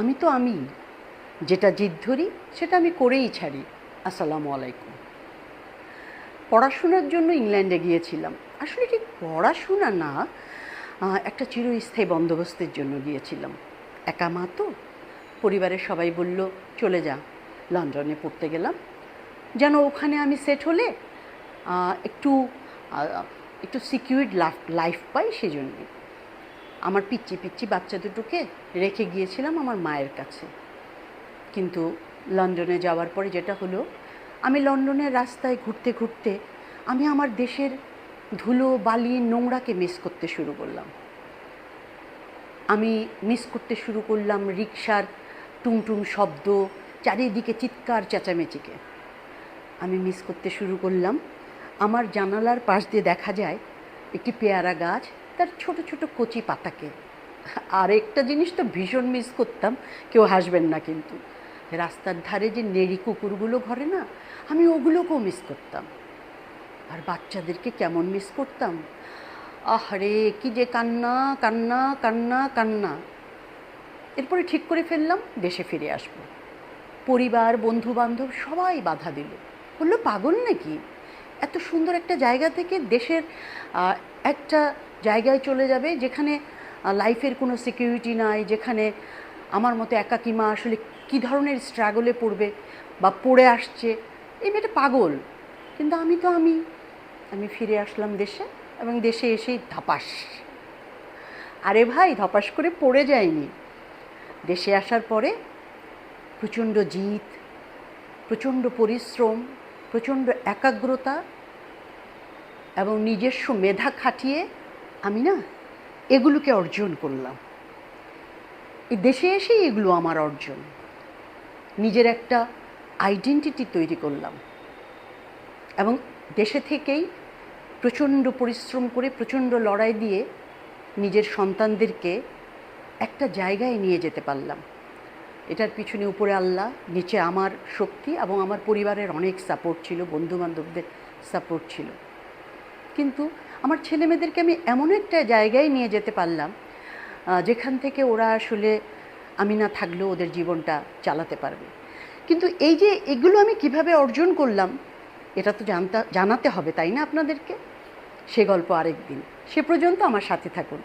আমি তো আমি, যেটা জিদ ধরি সেটা আমি করেই ছাড়ি। আসসালামু আলাইকুম। পড়াশোনার জন্য ইংল্যান্ডে গিয়েছিলাম। আসলে ঠিক পড়াশোনা না, একটা চিরস্থায়ী বন্দোবস্তের জন্য গিয়েছিলাম। একা মা তো, পরিবারের সবাই বলল চলে যা। লন্ডনে পড়তে গেলাম, যেন ওখানে আমি সেট হলে একটু একটু সিকিউরড লাইফ পাই সেজন্যে। আমার পিচ্চি পিচ্চি বাচ্চা দুটোকে রেখে গিয়েছিলাম আমার মায়ের কাছে। কিন্তু লন্ডনে যাওয়ার পরে যেটা হলো, আমি লন্ডনের রাস্তায় ঘুরতে ঘুরতে আমি আমার দেশের ধুলো বালি নোংরাকে মিস করতে শুরু করলাম। আমি মিস করতে শুরু করলাম রিকশার টুংটুং শব্দ, চারিদিকে চিৎকার চেঁচামেচিকে। আমি মিস করতে শুরু করলাম আমার জানালার পাশ দিয়ে দেখা যায় একটি পেয়ারা গাছ, তার ছোট ছোট কচি পাতাকে। আর একটা জিনিস তো ভীষণ মিস করতাম, কেউ হাসবেন না কিন্তু, রাস্তার ধারে যে নেড়ি কুকুরগুলো ঘরে না, আমি ওগুলোকেও মিস করতাম। আর বাচ্চাদেরকে কেমন মিস করতাম, আহারে কি যে কান্না কান্না কান্না কান্না। এরপরে ঠিক করে ফেললাম দেশে ফিরে আসব। পরিবার বন্ধু বান্ধব সবাই বাধা দিল, বললো পাগল নাকি, এত সুন্দর একটা জায়গা থেকে দেশের একটা জায়গায় চলে যাবে যেখানে লাইফের কোনো সিকিউরিটি নাই, যেখানে আমার মতো একাকী মা আসলে কী ধরনের স্ট্রাগলে পড়বে বা পড়ে আসছে, এই মেয়েটা পাগল। কিন্তু আমি তো আমি ফিরে আসলাম দেশে, এবং দেশে এসেই ধপাস, আরে ভাই ধপাস করে পড়ে যায়নি। দেশে আসার পরে প্রচণ্ড জিদ, প্রচণ্ড পরিশ্রম, প্রচণ্ড একাগ্রতা এবং নিজস্ব মেধা খাটিয়ে আমি না এগুলোকে অর্জন করলাম। এই দেশে এসেই এগুলো আমার অর্জন। নিজের একটা আইডেন্টিটি তৈরি করলাম, এবং দেশে থেকেই প্রচণ্ড পরিশ্রম করে প্রচণ্ড লড়াই দিয়ে নিজের সন্তানদেরকে একটা জায়গায় নিয়ে যেতে পারলাম। এটার পিছনে উপরে আল্লাহ, নিচে আমার শক্তি এবং আমার পরিবারের অনেক সাপোর্ট ছিল, বন্ধুবান্ধবদের সাপোর্ট ছিল। কিন্তু আমার ছেলেমেয়েদেরকে আমি এমন একটা জায়গায় নিয়ে যেতে পারলাম যেখান থেকে ওরা আসলে আমি না থাকলেও ওদের জীবনটা চালাতে পারবে। কিন্তু এই যে এগুলো আমি কিভাবে অর্জন করলাম, এটা তো জানাতে হবে, তাই না আপনাদেরকে? সে গল্প আরেক দিন। সে পর্যন্ত আমার সাথে থাকুন।